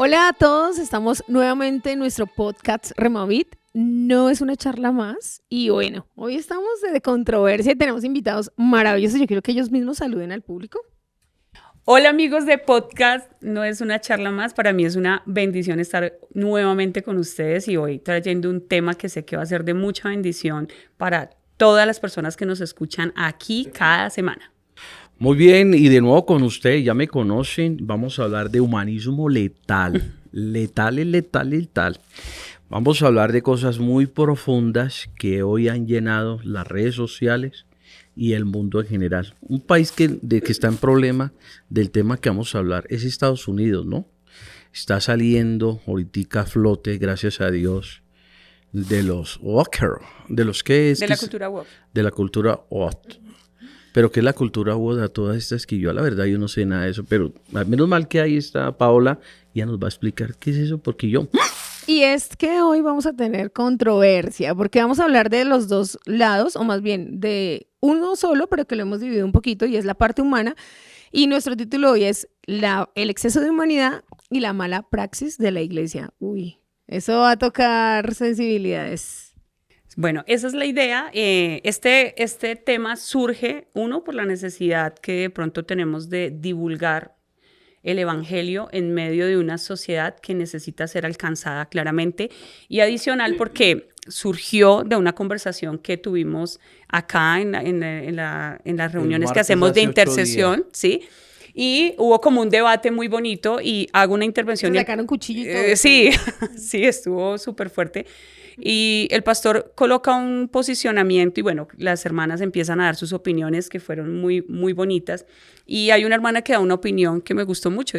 Hola a todos, estamos nuevamente en nuestro podcast Remavit. No es una charla más y bueno, hoy estamos de controversia y tenemos invitados maravillosos. Yo quiero que ellos mismos saluden al público. Hola amigos de podcast, no es una charla más, para mí es una bendición estar nuevamente con ustedes y hoy trayendo un tema que sé que va a ser de mucha bendición para todas las personas que nos escuchan aquí cada semana. Muy bien, y de nuevo con usted, ya me conocen, vamos a hablar de humanismo letal. Letal. Vamos a hablar de cosas muy profundas que hoy han llenado las redes sociales y el mundo en general. Un país que está en problema del tema que vamos a hablar es Estados Unidos, ¿no? Está saliendo ahorita a flote, gracias a Dios, de los woker, de los que es... De la cultura woke. De la cultura woke. Pero ¿qué es la cultura woke? A todas estas que yo, la verdad, yo no sé nada de eso, pero menos mal que ahí está Paola, y ella nos va a explicar qué es eso, porque yo... Y es que hoy vamos a tener controversia, porque vamos a hablar de los dos lados, o más bien de uno solo, pero que lo hemos dividido un poquito, y es la parte humana. Y nuestro título hoy es el exceso de humanidad y la mala praxis de la iglesia. Uy, eso va a tocar sensibilidades. Bueno, esa es la idea. Este tema surge, uno, por la necesidad que de pronto tenemos de divulgar el evangelio en medio de una sociedad que necesita ser alcanzada claramente, y adicional porque surgió de una conversación que tuvimos acá en las reuniones que hacemos de intercesión, ¿sí? Y hubo como un debate muy bonito y hago una intervención. Se sacaron cuchillo y todo. Sí, sí, estuvo súper fuerte. Y el pastor coloca un posicionamiento y bueno, las hermanas empiezan a dar sus opiniones que fueron muy, muy bonitas. Y hay una hermana que da una opinión que me gustó mucho.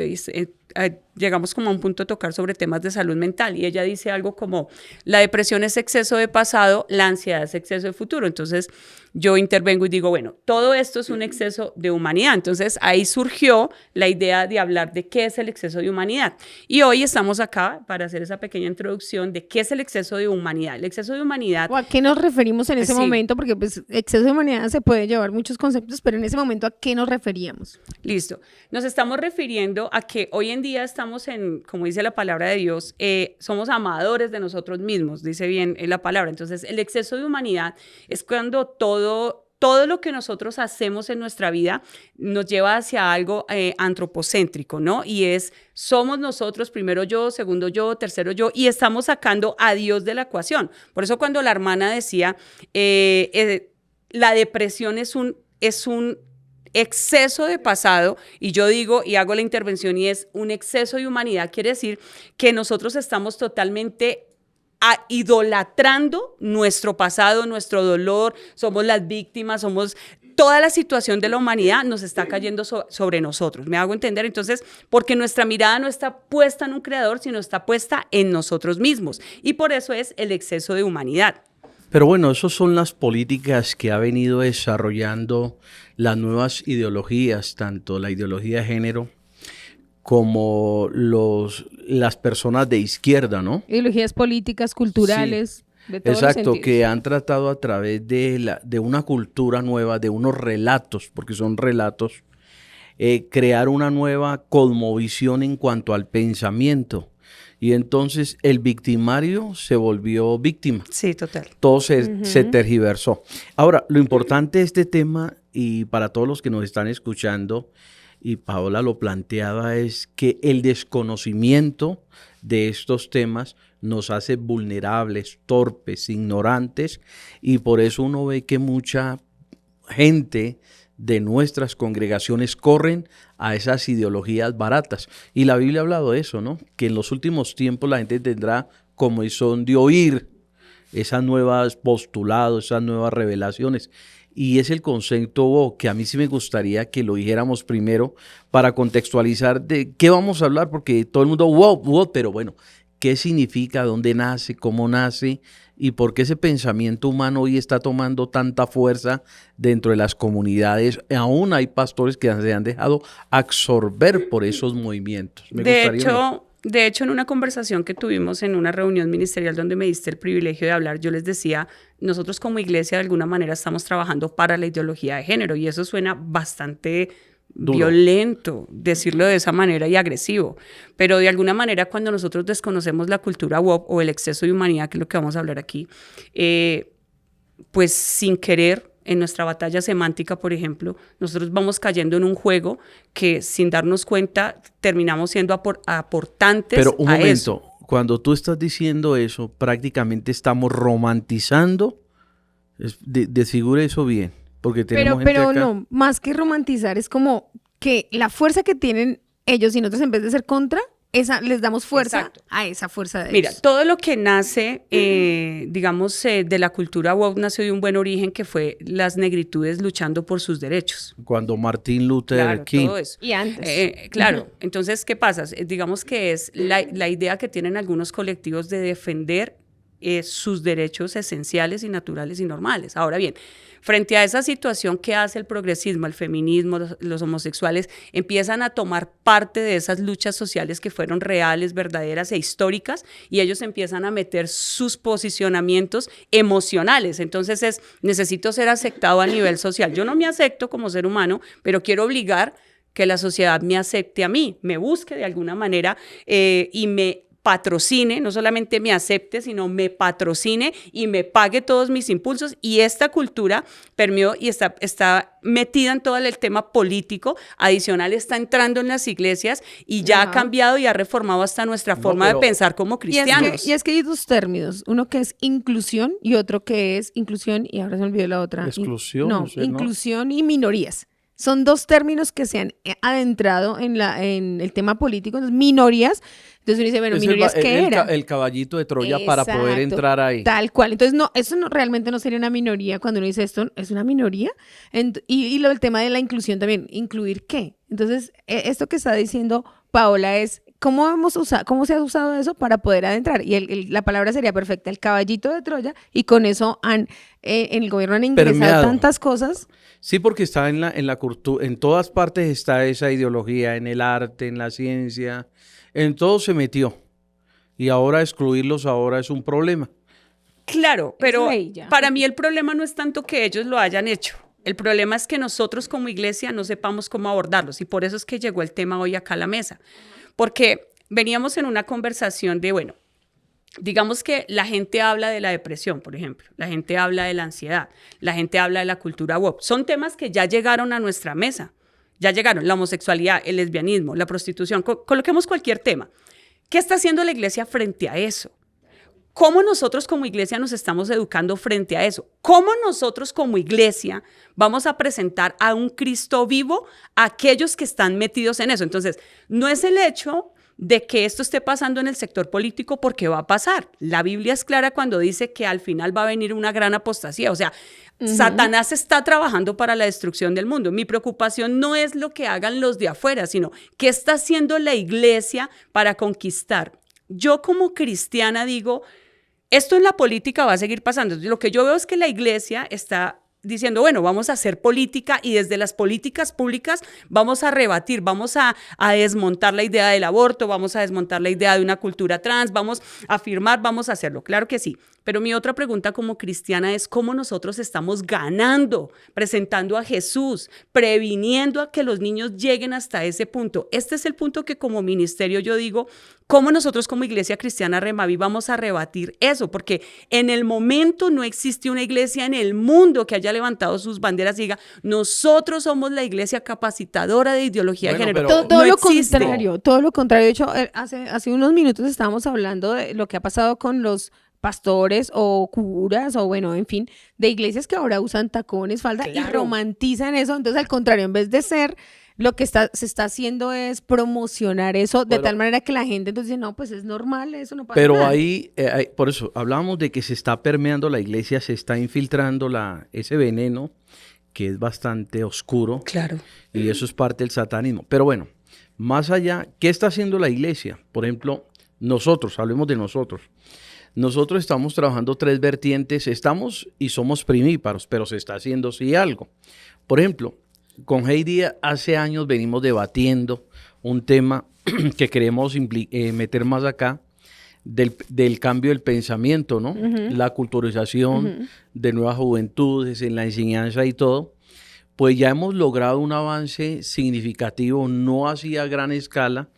Llegamos como a un punto de tocar sobre temas de salud mental y ella dice algo como: la depresión es exceso de pasado, la ansiedad es exceso de futuro. Entonces yo intervengo y digo, bueno, todo esto es un exceso de humanidad. Entonces ahí surgió la idea de hablar de qué es el exceso de humanidad. Y hoy estamos acá para hacer esa pequeña introducción de qué es el exceso de humanidad. El exceso de humanidad... ¿O a qué nos referimos en ese momento? Porque pues exceso de humanidad se puede llevar muchos conceptos, pero en ese momento, ¿a qué nos referíamos? Listo. Nos estamos refiriendo a que hoy en día estamos en, como dice la palabra de Dios, somos amadores de nosotros mismos, dice bien la palabra. Entonces, el exceso de humanidad es cuando todo lo que nosotros hacemos en nuestra vida nos lleva hacia algo antropocéntrico, ¿no? Y somos nosotros, primero yo, segundo yo, tercero yo, y estamos sacando a Dios de la ecuación. Por eso cuando la hermana decía, la depresión es un exceso de pasado, y yo digo y hago la intervención y es un exceso de humanidad, quiere decir que nosotros estamos totalmente idolatrando nuestro pasado, nuestro dolor, somos las víctimas, somos toda la situación de la humanidad nos está cayendo sobre nosotros, ¿me hago entender? Entonces, porque nuestra mirada no está puesta en un creador, sino está puesta en nosotros mismos, y por eso es el exceso de humanidad. Pero bueno, esas son las políticas que ha venido desarrollando las nuevas ideologías, tanto la ideología de género como las personas de izquierda, ¿no? Ideologías políticas, culturales, sí, de todos exacto, los sentidos. que han tratado a través de una cultura nueva, de unos relatos, porque son relatos, crear una nueva cosmovisión en cuanto al pensamiento. Y entonces el victimario se volvió víctima. Sí, total. Todo se tergiversó. Ahora, lo importante de este tema, y para todos los que nos están escuchando, y Paola lo planteaba, es que el desconocimiento de estos temas nos hace vulnerables, torpes, ignorantes, y por eso uno ve que mucha gente de nuestras congregaciones corren a esas ideologías baratas. Y la Biblia ha hablado de eso, ¿no? Que en los últimos tiempos la gente tendrá comezón de oír esas nuevas postulados, esas nuevas revelaciones. Y es el concepto que a mí sí me gustaría que lo dijéramos primero para contextualizar de qué vamos a hablar, porque todo el mundo, wow, pero bueno, ¿qué significa? ¿Dónde nace? ¿Cómo nace? ¿Y por qué ese pensamiento humano hoy está tomando tanta fuerza dentro de las comunidades? Aún hay pastores que se han dejado absorber por esos movimientos. De hecho, en una conversación que tuvimos en una reunión ministerial donde me diste el privilegio de hablar, yo les decía, nosotros como iglesia de alguna manera estamos trabajando para la ideología de género, y eso suena bastante Duro. violento decirlo de esa manera y agresivo, pero de alguna manera cuando nosotros desconocemos la cultura woke o el exceso de humanidad, que es lo que vamos a hablar aquí, pues sin querer, en nuestra batalla semántica, por ejemplo, nosotros vamos cayendo en un juego que sin darnos cuenta terminamos siendo aportantes Pero un a momento, eso. cuando tú estás diciendo eso, prácticamente estamos romantizando, desfigure eso bien, porque tenemos gente Pero acá. no, más que romantizar, es como que la fuerza que tienen ellos y nosotros en vez de ser contra, les damos fuerza Exacto. a esa fuerza de Mira, ellos. todo lo que nace, digamos, de la cultura woke nació de un buen origen que fue las negritudes luchando por sus derechos. Cuando Martin Luther Claro, King, todo eso. Y antes. Claro, entonces, ¿qué pasa? Digamos que es la idea que tienen algunos colectivos de defender sus derechos esenciales y naturales y normales. Ahora bien, frente a esa situación, ¿qué hace el progresismo, el feminismo, los homosexuales? Empiezan a tomar parte de esas luchas sociales que fueron reales, verdaderas e históricas, y ellos empiezan a meter sus posicionamientos emocionales. Entonces necesito ser aceptado a nivel social. Yo no me acepto como ser humano, pero quiero obligar que la sociedad me acepte a mí, me busque de alguna manera y me patrocine, no solamente me acepte, sino me patrocine y me pague todos mis impulsos. Y esta cultura permeó y está metida en todo el tema político, adicional está entrando en las iglesias y ya ha cambiado y ha reformado hasta nuestra forma de pensar como cristianos. Y es que hay dos términos, uno que es inclusión y otro que es inclusión, y ahora se me olvidó la otra. Exclusión. No, inclusión y minorías. Son dos términos que se han adentrado en el tema político, entonces minorías. Entonces uno dice, bueno, ¿minorías qué era? El caballito de Troya para poder entrar ahí. Tal cual. Entonces, no, eso no, realmente no sería una minoría cuando uno dice esto, ¿es una minoría? Y lo del tema de la inclusión también, ¿incluir qué? Entonces, esto que está diciendo Paola es, ¿cómo se ha usado eso para poder adentrar? Y la palabra sería perfecta, el caballito de Troya, y con eso en el gobierno han ingresado Permeado. tantas cosas. Sí, porque está en la cultura, en todas partes está esa ideología, en el arte, en la ciencia, en todo se metió. Y ahora excluirlos ahora es un problema. Claro, pero ella. para mí el problema no es tanto que ellos lo hayan hecho. El problema es que nosotros como iglesia no sepamos cómo abordarlos, y por eso es que llegó el tema hoy acá a la mesa. Porque veníamos en una conversación de, bueno, digamos que la gente habla de la depresión, por ejemplo, la gente habla de la ansiedad, la gente habla de la cultura woke. Son temas que ya llegaron a nuestra mesa, ya llegaron, la homosexualidad, el lesbianismo, la prostitución, coloquemos cualquier tema. ¿Qué está haciendo la iglesia frente a eso? ¿Cómo nosotros como iglesia nos estamos educando frente a eso? ¿Cómo nosotros como iglesia vamos a presentar a un Cristo vivo a aquellos que están metidos en eso? Entonces, no es el hecho de que esto esté pasando en el sector político, porque va a pasar. La Biblia es clara cuando dice que al final va a venir una gran apostasía. O sea, Satanás está trabajando para la destrucción del mundo. Mi preocupación no es lo que hagan los de afuera, sino qué está haciendo la iglesia para conquistar. Yo como cristiana digo, esto en la política va a seguir pasando. Lo que yo veo es que la iglesia está diciendo, bueno, vamos a hacer política, y desde las políticas públicas vamos a rebatir, vamos a desmontar la idea del aborto, vamos a desmontar la idea de una cultura trans, vamos a afirmar, vamos a hacerlo. Claro que sí. Pero mi otra pregunta como cristiana es cómo nosotros estamos ganando, presentando a Jesús, previniendo a que los niños lleguen hasta ese punto. Este es el punto que como ministerio yo digo, cómo nosotros como iglesia cristiana Remaví vamos a rebatir eso, porque en el momento no existe una iglesia en el mundo que haya levantado sus banderas y diga, nosotros somos la iglesia capacitadora de ideología de género. Pero Todo no lo existe. contrario, todo lo contrario. De hecho, hace unos minutos estábamos hablando de lo que ha pasado con los pastores o curas o bueno, en fin, de iglesias que ahora usan tacones, falda y romantizan eso. Entonces, al contrario, en vez de ser, lo que se está haciendo es promocionar eso de tal manera que la gente entonces dice, no, pues es normal, eso no pasa Pero nada. ahí, por eso, hablamos de que se está permeando la iglesia, se está infiltrando ese veneno que es bastante oscuro. Claro. Y eso es parte del satanismo. Pero bueno, más allá, ¿qué está haciendo la iglesia? Por ejemplo, nosotros, hablemos de nosotros. Nosotros estamos trabajando 3 vertientes, estamos y somos primíparos, pero se está haciendo sí algo. Por ejemplo, con Heidi hace años venimos debatiendo un tema que queremos meter más acá, del cambio del pensamiento, ¿no? La culturización de nuevas juventudes, en la enseñanza y todo, pues ya hemos logrado un avance significativo, no así a gran escala,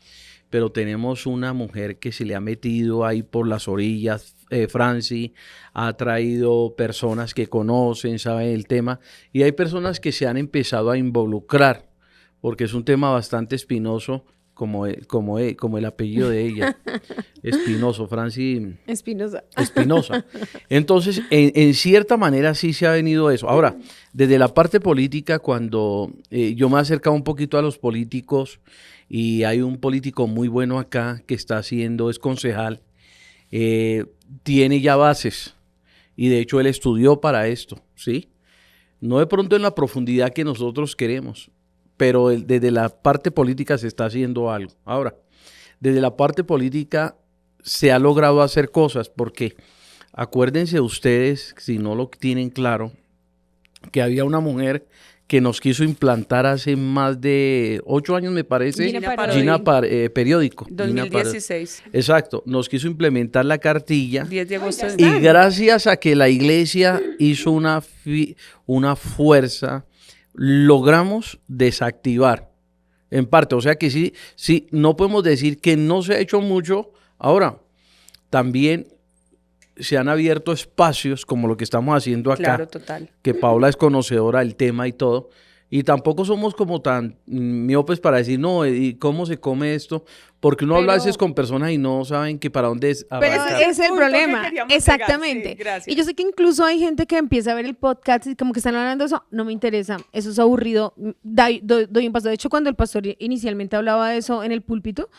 pero tenemos una mujer que se le ha metido ahí por las orillas, Franci, ha traído personas que conocen, saben el tema, y hay personas que se han empezado a involucrar, porque es un tema bastante espinoso, como el apellido de ella, Espinoso, Franci Espinosa. Entonces, en cierta manera sí se ha venido eso. Ahora, desde la parte política, cuando yo me he acercado un poquito a los políticos, y hay un político muy bueno acá que está haciendo, es concejal, tiene ya bases, y de hecho él estudió para esto, ¿sí? No de pronto en la profundidad que nosotros queremos, pero desde la parte política se está haciendo algo. Ahora, desde la parte política se ha logrado hacer cosas, porque acuérdense ustedes, si no lo tienen claro, que había una mujer que nos quiso implantar hace más de 8 años, me parece, Periódico. 2016. Exacto, nos quiso implementar la cartilla. 10 de agosto. Y gracias a que la iglesia hizo una fuerza, logramos desactivar, en parte. O sea que sí, no podemos decir que no se ha hecho mucho. Ahora, también se han abierto espacios como lo que estamos haciendo acá. Claro, total. Que Paola es conocedora del tema y todo. Y tampoco somos como tan miopes para decir, no, ¿y cómo se come esto? Porque uno habla a veces con personas y no saben que para dónde es. Pero ese es el problema, exactamente. Sí, y yo sé que incluso hay gente que empieza a ver el podcast y como que están hablando de eso, no me interesa, eso es aburrido, doy un paso. De hecho, cuando el pastor inicialmente hablaba de eso en el púlpito,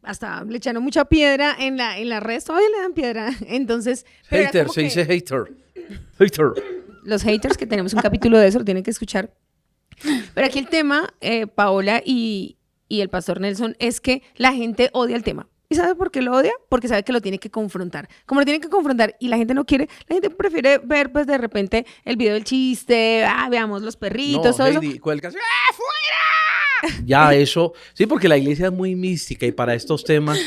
hasta le echaron mucha piedra en la red, todavía le dan piedra. Entonces, hater, se dice hater. Hater. Los haters, que tenemos un capítulo de eso, lo tienen que escuchar. Pero aquí el tema, Paola y el pastor Nelson, es que la gente odia el tema. ¿Y sabe por qué lo odia? Porque sabe que lo tiene que confrontar. Como lo tiene que confrontar y la gente no quiere, la gente prefiere ver pues de repente el video del chiste, veamos los perritos, todo Heidi, eso. Cuelgas, ¡fuera! Ya eso, sí, porque la iglesia es muy mística y para estos temas,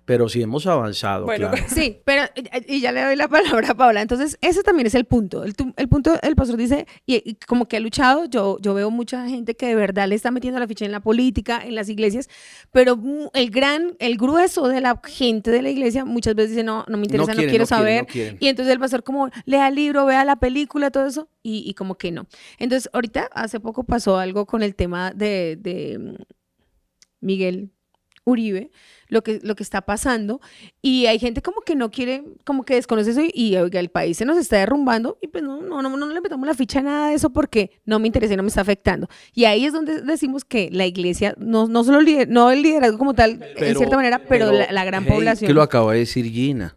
pero sí hemos avanzado, Bueno, claro. Sí, pero y ya le doy la palabra a Paola. Entonces, ese también es el punto. El punto, el pastor dice, y como que ha luchado, yo veo mucha gente que de verdad le está metiendo la ficha en la política, en las iglesias, pero el grueso de la gente de la iglesia muchas veces dice, no me interesa, no quiero saber. Y entonces el pastor como, lea el libro, vea la película, todo eso, y como que no. Entonces, ahorita, hace poco pasó algo con el tema de Miguel Uribe, lo que está pasando, y hay gente como que no quiere, como que desconoce eso, y oiga, el país se nos está derrumbando, y pues no le metamos la ficha a nada de eso porque no me interesa y no me está afectando. Y ahí es donde decimos que la iglesia, no solo no el liderazgo como tal, en cierta manera, pero la gran población. ¿Qué lo acaba de decir Gina?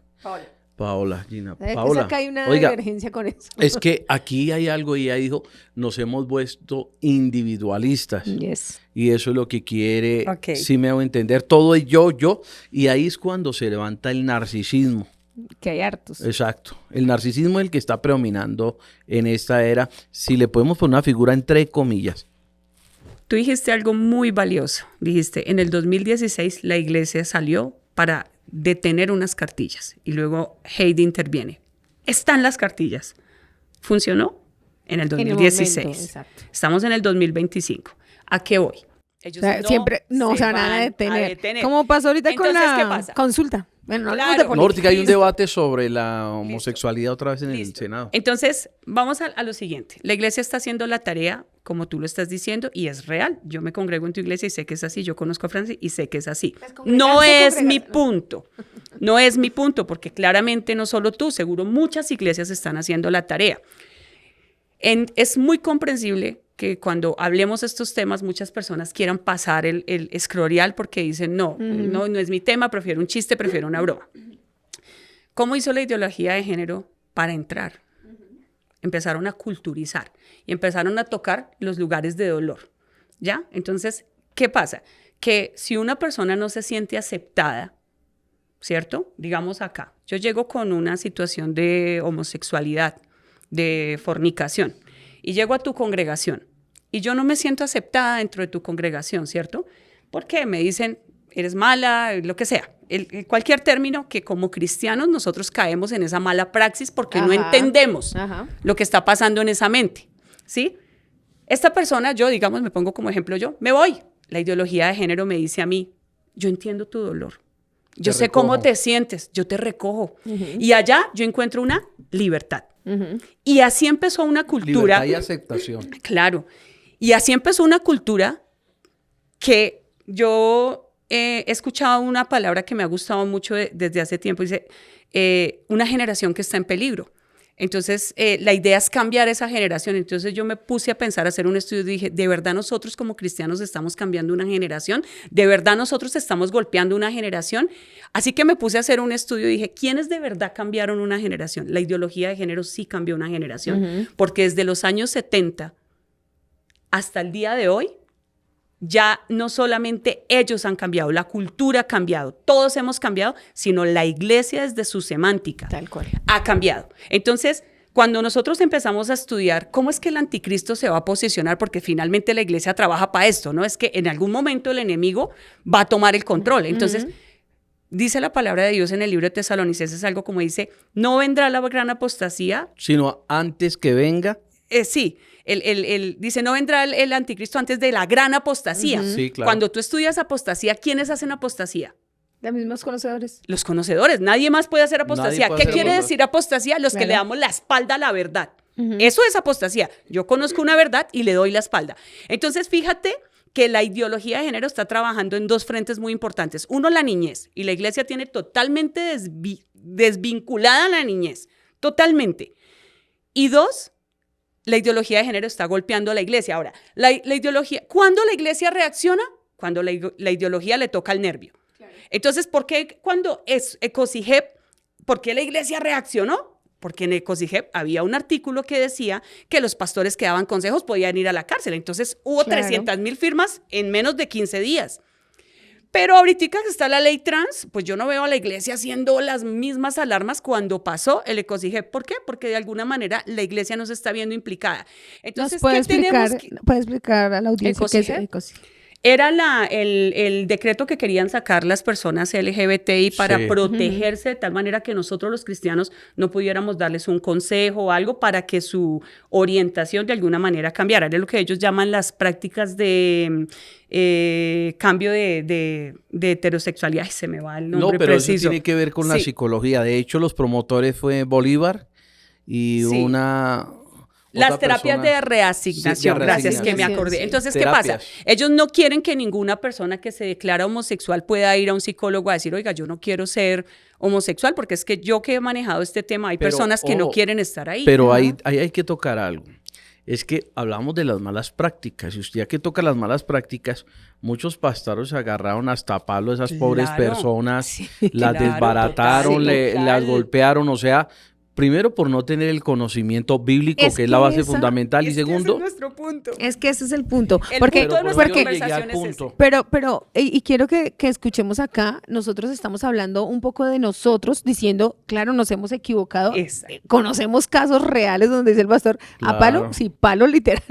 Gina. Paola. Acá hay una Oiga, divergencia con eso. es que aquí hay algo, y ella dijo, nos hemos vuelto individualistas. Yes. Y eso es lo que quiere, Ok. sí me hago entender, todo es yo, y ahí es cuando se levanta el narcisismo. Que hay hartos. Exacto. El narcisismo es el que está predominando en esta era, si le podemos poner una figura entre comillas. Tú dijiste algo muy valioso. Dijiste, en el 2016 la iglesia salió para detener unas cartillas y luego Heidi interviene. Están las cartillas. ¿Funcionó? En el 2016. momento, exacto. Estamos en el 2025. ¿A qué voy? Ellos Siempre no se van a detener. Como pasó ahorita con Entonces, ¿qué la pasa? consulta. Bueno, no Claro. hablemos de No, política. ahorita hay un Listo. debate sobre la homosexualidad otra vez en el Listo. Senado. Entonces, vamos a lo siguiente. La iglesia está haciendo la tarea, como tú lo estás diciendo, y es real. Yo me congrego en tu iglesia y sé que es así. Yo conozco a Francis y sé que es así. Pues No congregarse, es mi congregarse. punto. No es mi punto, porque claramente no solo tú, seguro muchas iglesias están haciendo la tarea. Es muy comprensible que cuando hablemos de estos temas, muchas personas quieran pasar el escroreal porque dicen, no es mi tema, prefiero un chiste, prefiero una broma. ¿Cómo hizo la ideología de género para entrar? Empezaron a culturizar y empezaron a tocar los lugares de dolor, ¿ya? Entonces, ¿qué pasa? Que si una persona no se siente aceptada, ¿cierto? Digamos acá, yo llego con una situación de homosexualidad, de fornicación, y llego a tu congregación, y yo no me siento aceptada dentro de tu congregación, ¿cierto? Porque me dicen, eres mala, lo que sea. Cualquier término que como cristianos nosotros caemos en esa mala praxis porque no entendemos lo que está pasando en esa mente, ¿sí? Esta persona, yo, digamos, me pongo como ejemplo yo, me voy. La ideología de género me dice a mí, yo entiendo tu dolor. Yo sé cómo te sientes, yo te recojo. Y allá yo encuentro una libertad. Y así empezó una cultura. Libertad y aceptación. Claro. Y así empezó una cultura que yo he escuchado una palabra que me ha gustado mucho desde hace tiempo. Dice, una generación que está en peligro. Entonces, la idea es cambiar esa generación. Entonces, yo me puse a pensar, a hacer un estudio y dije, ¿de verdad nosotros como cristianos estamos cambiando una generación? ¿De verdad nosotros estamos golpeando una generación? Así que me puse a hacer un estudio y dije, ¿quiénes de verdad cambiaron una generación? La ideología de género sí cambió una generación, porque desde los años 70 hasta el día de hoy, ya no solamente ellos han cambiado, la cultura ha cambiado, todos hemos cambiado, sino la iglesia desde su semántica Tal cual. ha cambiado. Entonces, cuando nosotros empezamos a estudiar cómo es que el anticristo se va a posicionar, porque finalmente la iglesia trabaja para esto, ¿no? Es que en algún momento el enemigo va a tomar el control. Entonces, dice la palabra de Dios en el libro de Tesalonicenses algo como dice, no vendrá la gran apostasía, Sino antes que venga. sí, dice, no vendrá el anticristo antes de la gran apostasía. Sí, claro. Cuando tú estudias apostasía, ¿quiénes hacen apostasía? Los mismos conocedores. Los conocedores. Nadie más puede hacer apostasía. puede ¿Qué hacer quiere apostasía. decir apostasía? Los que le damos la espalda a la verdad. Eso es apostasía. Yo conozco una verdad y le doy la espalda. Entonces, fíjate que la ideología de género está trabajando en dos frentes muy importantes. Uno, la niñez. Y la iglesia tiene totalmente desvinculada la niñez. Totalmente. Y dos, la ideología de género está golpeando a la iglesia. Ahora, la ideología, ¿cuándo la iglesia reacciona? Cuando la ideología le toca el nervio. Claro. Entonces, ¿por qué cuando Ecosijep, por qué la iglesia reaccionó? Porque en Ecosijep había un artículo que decía que los pastores que daban consejos podían ir a la cárcel. Entonces, hubo 300,000 firmas en menos de 15 días. Pero ahorita que está la ley trans, pues yo no veo a la iglesia haciendo las mismas alarmas cuando pasó el Ecosijep. ¿Por qué? Porque de alguna manera la iglesia no se está viendo implicada. Entonces, ¿Puede ¿qué tenemos explicar a la audiencia qué es Ecosijep? Era el decreto que querían sacar las personas LGBTI para protegerse de tal manera que nosotros los cristianos no pudiéramos darles un consejo o algo para que su orientación de alguna manera cambiara. Era lo que ellos llaman las prácticas de cambio de heterosexualidad. Ay, se me va el nombre pero preciso. eso tiene que ver con la psicología. De hecho, los promotores fue Bolívar y las terapias de reasignación, gracias que me acordé. Entonces, ¿qué pasa? Ellos no quieren que ninguna persona que se declara homosexual pueda ir a un psicólogo a decir, oiga, yo no quiero ser homosexual, porque es que yo que he manejado este tema, hay personas que no quieren estar ahí. Pero ahí hay que tocar algo. Es que hablamos de las malas prácticas, y usted ya que toca las malas prácticas, muchos pastores agarraron hasta palo a esas pobres personas, las desbarataron, las golpearon, o sea, primero por no tener el conocimiento bíblico, que es la base fundamental, y segundo... Ese es nuestro punto. Es que ese es el punto. Pero y quiero que escuchemos acá, nosotros estamos hablando un poco de nosotros, diciendo, claro, nos hemos equivocado, conocemos casos reales donde dice el pastor, a palo, sí, palo literal,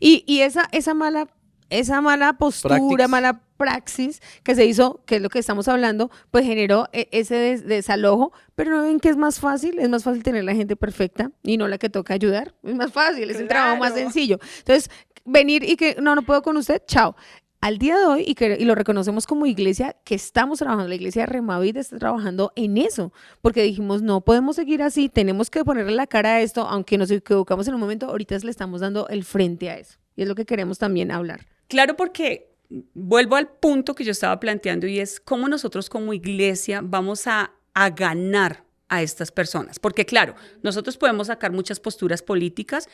y esa mala postura, mala praxis que se hizo, que es lo que estamos hablando, pues generó ese desalojo, pero ¿no ven que es más fácil? Es más fácil tener la gente perfecta y no la que toca ayudar. Es más fácil, es el trabajo más sencillo. Entonces, venir y que no puedo con usted, chao. Al día de hoy, y lo reconocemos como iglesia, que estamos trabajando, la iglesia de Remavit está trabajando en eso, porque dijimos, no podemos seguir así, tenemos que ponerle la cara a esto, aunque nos equivocamos en un momento, ahorita le estamos dando el frente a eso. Y es lo que queremos también hablar. Claro, porque vuelvo al punto que yo estaba planteando y es cómo nosotros como iglesia vamos a ganar a estas personas. Porque claro, nosotros podemos sacar muchas posturas políticas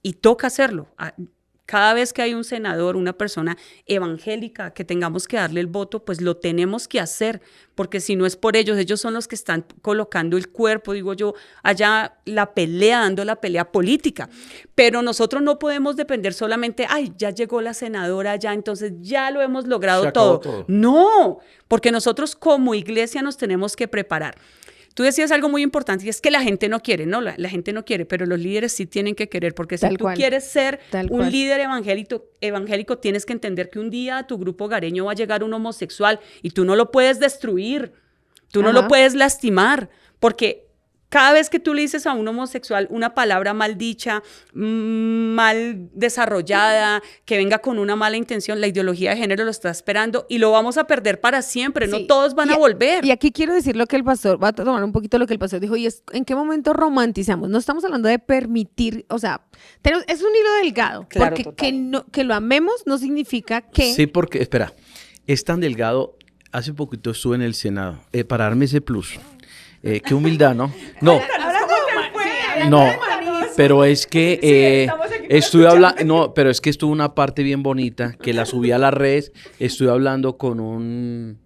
y toca hacerlo. Cada vez que hay un senador, una persona evangélica que tengamos que darle el voto, pues lo tenemos que hacer, porque si no es por ellos son los que están colocando el cuerpo, digo yo, allá dando la pelea política. Pero nosotros no podemos depender solamente, ya llegó la senadora, ya entonces ya lo hemos logrado todo. No, porque nosotros como iglesia nos tenemos que preparar. Tú decías algo muy importante y es que la gente no quiere, ¿no? La gente no quiere, pero los líderes sí tienen que querer, porque si tú quieres ser un líder evangélico, tienes que entender que un día a tu grupo hogareño va a llegar un homosexual y tú no lo puedes destruir, tú no lo puedes lastimar, porque Cada vez que tú le dices a un homosexual una palabra mal dicha, mal desarrollada, que venga con una mala intención, la ideología de género lo está esperando y lo vamos a perder para siempre. Sí. No todos van a volver. Y aquí quiero decir lo que el pastor, va a tomar un poquito lo que el pastor dijo, y es ¿en qué momento romantizamos? No estamos hablando de permitir, o sea, es un hilo delgado, Claro, porque total. que lo amemos no significa que... Sí, porque, espera, es tan delgado. Hace poquito estuve en el Senado para darme ese plus. Qué humildad, ¿no? No, no, pero es que estuve hablando, no, pero es que estuvo una parte bien bonita que la subí a las redes. Estuve hablando con un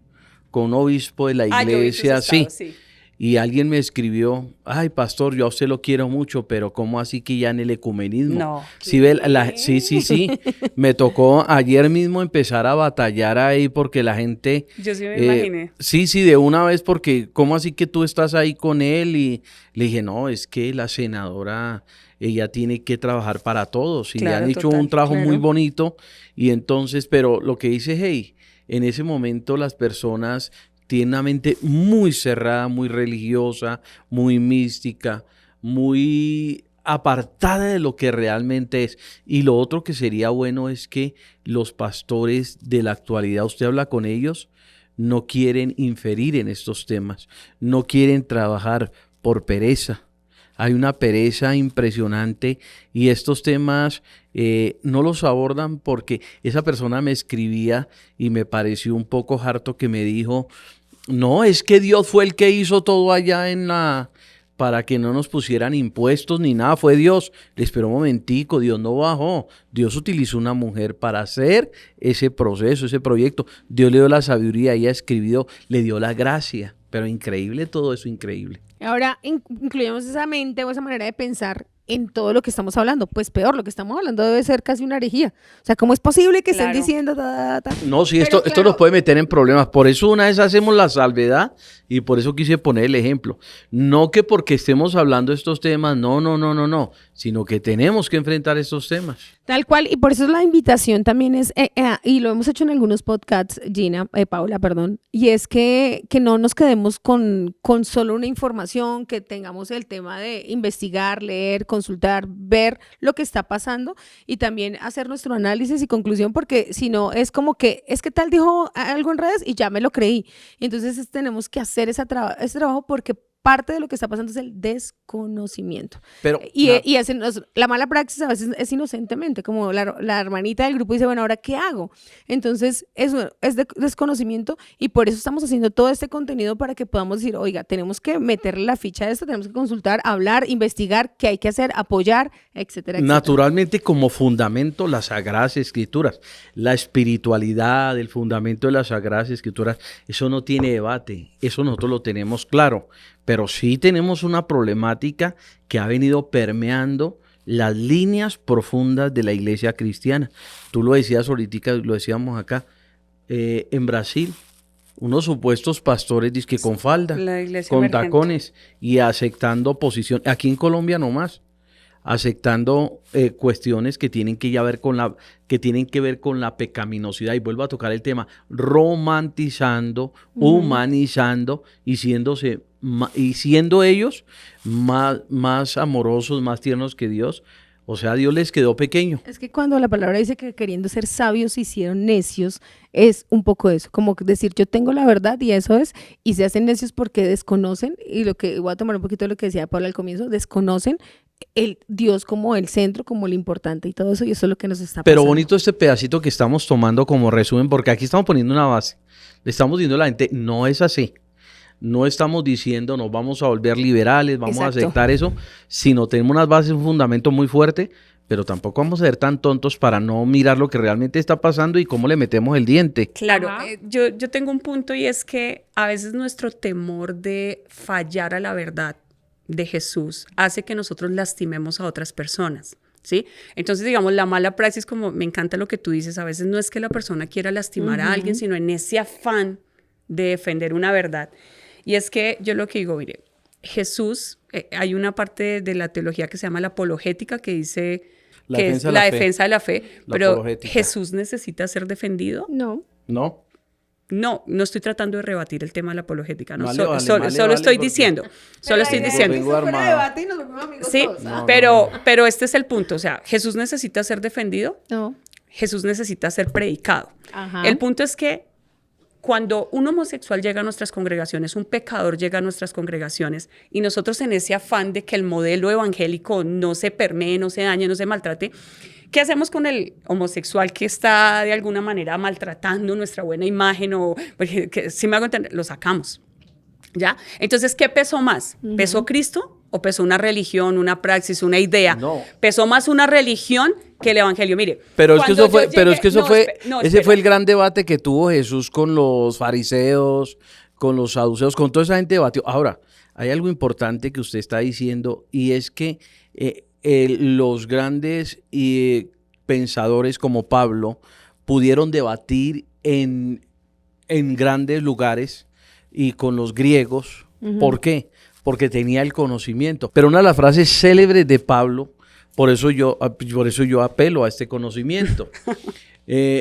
obispo de la Ah, yo vi tus iglesia, sí. estados, sí. Y alguien me escribió, ay, pastor, yo a usted lo quiero mucho, pero ¿cómo así que ya en el ecumenismo? No. Sí, sí. Me tocó ayer mismo empezar a batallar ahí porque la gente... Yo sí me imaginé. Sí, de una vez, porque ¿cómo así que tú estás ahí con él? Y le dije, no, es que la senadora, ella tiene que trabajar para todos. Y le Claro, han hecho total, un trabajo muy claro. bonito. Y entonces, pero lo que dice, hey, en ese momento las personas tienen una mente muy cerrada, muy religiosa, muy mística, muy apartada de lo que realmente es. Y lo otro que sería bueno es que los pastores de la actualidad, usted habla con ellos, no quieren inferir en estos temas, no quieren trabajar por pereza. Hay una pereza impresionante y estos temas no los abordan porque esa persona me escribía y me pareció un poco harto que me dijo, no, es que Dios fue el que hizo todo allá para que no nos pusieran impuestos ni nada, fue Dios. Le esperó un momentico, Dios no bajó. Dios utilizó una mujer para hacer ese proceso, ese proyecto. Dios le dio la sabiduría, ella escribió, le dio la gracia. Pero increíble todo eso, increíble. Ahora incluimos esa mente o esa manera de pensar en todo lo que estamos hablando. Pues peor, lo que estamos hablando debe ser casi una herejía. O sea, ¿cómo es posible que Claro. estén diciendo No, sí, Pero esto claro, nos puede meter en problemas. Por eso una vez hacemos la salvedad y por eso quise poner el ejemplo. No que porque estemos hablando de estos temas, no, sino que tenemos que enfrentar estos temas. Tal cual, y por eso la invitación también es, y lo hemos hecho en algunos podcasts, Paula, perdón, y es que no nos quedemos con solo una información, que tengamos el tema de investigar, leer, consultar, ver lo que está pasando y también hacer nuestro análisis y conclusión, porque si no es como que, es que tal dijo algo en redes y ya me lo creí. Y entonces tenemos que hacer ese trabajo porque parte de lo que está pasando es el desconocimiento. Pero, Y la mala praxis a veces es inocentemente, como la hermanita del grupo dice, bueno, ¿ahora qué hago? Entonces, eso es desconocimiento y por eso estamos haciendo todo este contenido para que podamos decir, oiga, tenemos que meterle la ficha a esto, tenemos que consultar, hablar, investigar, qué hay que hacer, apoyar, etcétera, etcétera. naturalmente, como fundamento, las Sagradas Escrituras, la espiritualidad, el fundamento de las Sagradas Escrituras, eso no tiene debate, eso nosotros lo tenemos claro, pero sí tenemos una problemática que ha venido permeando las líneas profundas de la iglesia cristiana. Tú lo decías ahorita, lo decíamos acá, en Brasil, unos supuestos pastores dizque con falda, La iglesia con emergente. tacones y aceptando posición, aquí en Colombia nomás, aceptando cuestiones que tienen que ver con la pecaminosidad, y vuelvo a tocar el tema, romantizando, humanizando y siendo ellos más amorosos, más tiernos que Dios. O sea, Dios les quedó pequeño. Es que cuando la palabra dice que queriendo ser sabios se hicieron necios, es un poco eso, como decir yo tengo la verdad y eso es, y se hacen necios porque desconocen, y lo que voy a tomar un poquito de lo que decía Pablo al comienzo, desconocen el Dios como el centro, como lo importante y todo eso, y eso es lo que nos está pasando. Pero bonito este pedacito que estamos tomando como resumen, porque aquí estamos poniendo una base. Le estamos diciendo a la gente, no es así. No estamos diciendo nos vamos a volver liberales, vamos Exacto. a aceptar eso, sino tenemos unas bases, un fundamento muy fuerte, pero tampoco vamos a ser tan tontos para no mirar lo que realmente está pasando y cómo le metemos el diente. Claro, Ajá. yo tengo un punto y es que a veces nuestro temor de fallar a la verdad de Jesús hace que nosotros lastimemos a otras personas, ¿sí? Entonces, digamos, la mala praxis, como me encanta lo que tú dices, a veces no es que la persona quiera lastimar a alguien, sino en ese afán de defender una verdad. Y es que yo lo que digo, mire, Jesús, hay una parte de la teología que se llama la apologética, que dice La que defensa es de la la fe. defensa de la fe, La pero apologética. Jesús necesita ser defendido. No. ¿No? No estoy tratando de rebatir el tema de la apologética, no, Vale, solo estoy diciendo, Vengo armado. Sí, No. pero este es el punto, o sea, ¿Jesús necesita ser defendido? No. Jesús necesita ser predicado. Ajá. El punto es que cuando un homosexual llega a nuestras congregaciones, un pecador llega a nuestras congregaciones, y nosotros en ese afán de que el modelo evangélico no se permee, no se dañe, no se maltrate, ¿qué hacemos con el homosexual que está de alguna manera maltratando nuestra buena imagen? Porque, si me hago entender, lo sacamos, ¿ya? Entonces, ¿qué pesó más? ¿Pesó Cristo o pesó una religión, una praxis, una idea? No. Pesó más una religión que el evangelio. Mire, Pero es que cuando eso fue, yo pero es llegué- que eso no, fue, ese espera. fue el gran debate que tuvo Jesús con los fariseos, con los saduceos, con toda esa gente debatió. Ahora, hay algo importante que usted está diciendo, y es que los grandes pensadores como Pablo pudieron debatir en grandes lugares y con los griegos. ¿Por qué? Porque tenía el conocimiento. Pero una de las frases célebres de Pablo, por eso yo apelo a este conocimiento.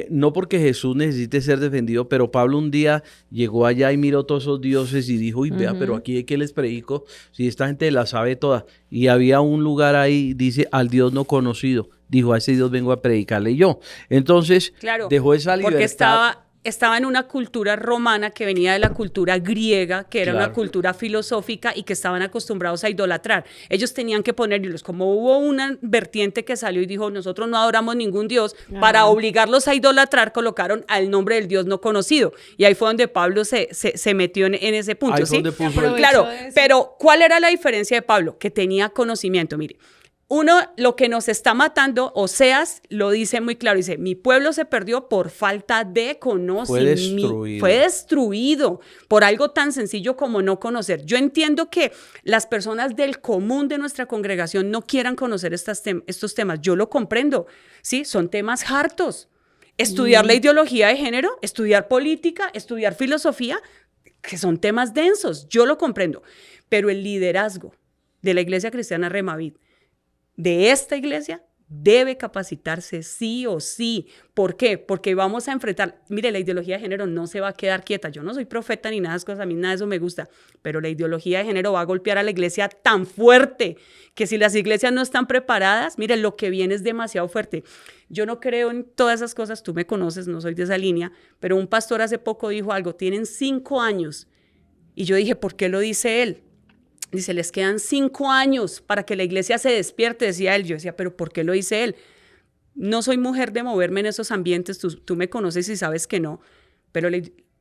No porque Jesús necesite ser defendido, pero Pablo un día llegó allá y miró todos esos dioses y dijo, uy, vea, pero aquí ¿qué les predico? Si esta gente la sabe toda. Y había un lugar ahí, dice, al Dios no conocido. Dijo, a ese Dios vengo a predicarle yo. Entonces, Claro, dejó esa libertad. porque estaba en una cultura romana que venía de la cultura griega, que era Claro. una cultura filosófica y que estaban acostumbrados a idolatrar. Ellos tenían que ponerlos, como hubo una vertiente que salió y dijo, nosotros no adoramos ningún dios, para obligarlos a idolatrar, colocaron al nombre del Dios no conocido. Y ahí fue donde Pablo se metió en ese punto, Ahí ¿sí? fue donde puso el- Claro, de eso. pero ¿cuál era la diferencia de Pablo? Que tenía conocimiento, mire. Uno, lo que nos está matando, Oseas lo dice muy claro, dice, mi pueblo se perdió por falta de conocimiento. Fue destruido por algo tan sencillo como no conocer. Yo entiendo que las personas del común de nuestra congregación no quieran conocer estos temas. Yo lo comprendo, ¿sí? Son temas hartos. Estudiar la ideología de género, estudiar política, estudiar filosofía, que son temas densos. Yo lo comprendo. Pero el liderazgo de la Iglesia Cristiana Remavid, de esta iglesia, debe capacitarse sí o sí. ¿Por qué? Porque vamos a enfrentar, mire, la ideología de género no se va a quedar quieta. Yo no soy profeta ni nada de esas cosas, a mí nada de eso me gusta, pero la ideología de género va a golpear a la iglesia tan fuerte que si las iglesias no están preparadas, mire, lo que viene es demasiado fuerte. Yo no creo en todas esas cosas, tú me conoces, no soy de esa línea, pero un pastor hace poco dijo algo, tienen 5 años, y yo dije, ¿por qué lo dice él? Dice, les quedan 5 años para que la iglesia se despierte, decía él. Yo decía, ¿pero por qué lo dice él? No soy mujer de moverme en esos ambientes, tú me conoces y sabes que no, pero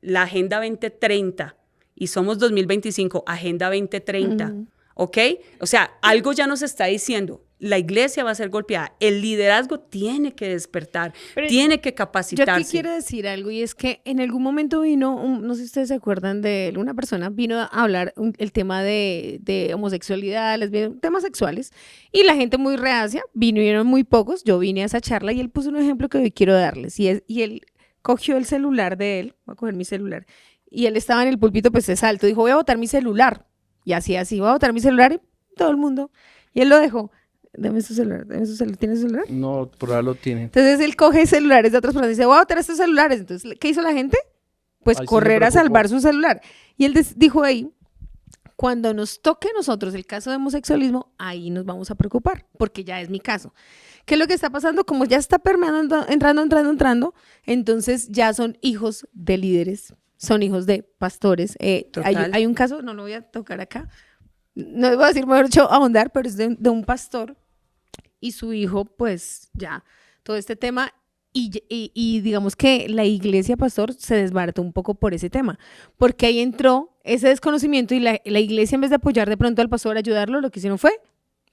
la Agenda 2030, y somos 2025, Agenda 2030, ¿ok? O sea, algo ya nos está diciendo, la iglesia va a ser golpeada, el liderazgo tiene que despertar, Pero tiene que Yo capacitarse. aquí quiero decir algo, y es que en algún momento vino, no sé si ustedes se acuerdan de él, una persona vino a hablar el tema de homosexualidad, temas sexuales, y la gente muy reacia, vinieron muy pocos, yo vine a esa charla y él puso un ejemplo que hoy quiero darles, y él cogió el celular de él, voy a coger mi celular, y él estaba en el púlpito, pues es alto, dijo, voy a botar mi celular, y así, voy a botar mi celular, y todo el mundo, y él lo dejó. Dame su celular, ¿tienes celular? No, por ahí lo tienen. Entonces él coge celulares de otras personas y dice, voy a botar estos celulares. Entonces, ¿qué hizo la gente? Pues Ahí sí se correr a preocupó. salvar su celular. Y él dijo ahí, cuando nos toque a nosotros el caso de homosexualismo, ahí nos vamos a preocupar, porque ya es mi caso. ¿Qué es lo que está pasando? Como ya está permeando, entrando, entonces ya son hijos de líderes, son hijos de pastores. Hay un caso, no lo voy a tocar acá, no voy a decir, mejor dicho, ahondar, pero es de un pastor y su hijo, pues ya, todo este tema, y digamos que la iglesia, pastor, se desbarató un poco por ese tema, porque ahí entró ese desconocimiento y la iglesia, en vez de apoyar de pronto al pastor, ayudarlo, lo que hicieron fue,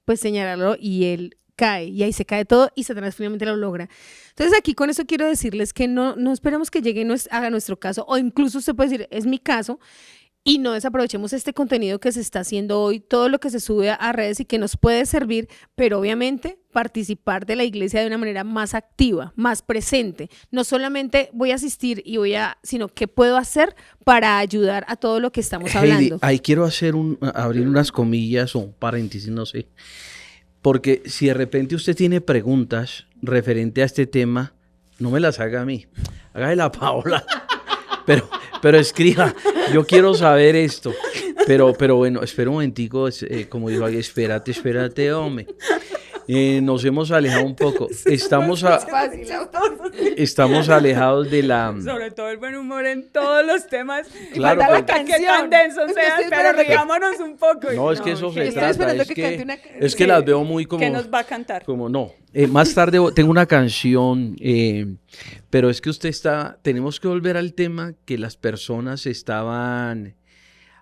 pues señalarlo, y él cae, y ahí se cae todo, y Satanás finalmente lo logra. Entonces aquí con eso quiero decirles que no esperemos que llegue haga nuestro caso, o incluso usted puede decir, es mi caso, y no desaprovechemos este contenido que se está haciendo hoy, todo lo que se sube a redes y que nos puede servir, pero obviamente participar de la iglesia de una manera más activa, más presente. No solamente voy a asistir sino qué puedo hacer para ayudar a todo lo que estamos hablando. Heidi, ahí quiero abrir unas comillas o un paréntesis, no sé. Porque si de repente usted tiene preguntas referente a este tema, no me las haga a mí, hágale a Paola. pero escriba, yo quiero saber esto. Pero bueno, espera un momentico, como dijo alguien, espérate, hombre. Nos hemos alejado un poco. Estamos alejados de la... Sobre todo el buen humor en todos los temas. Claro, no pero- importa qué tan denso sea, pero riámonos un poco. No, es que eso se estoy trata. esperando Es que cante una que, es que las veo muy como... ¿Qué nos va a cantar? Como no. Más tarde tengo una canción, pero es que tenemos que volver al tema que las personas estaban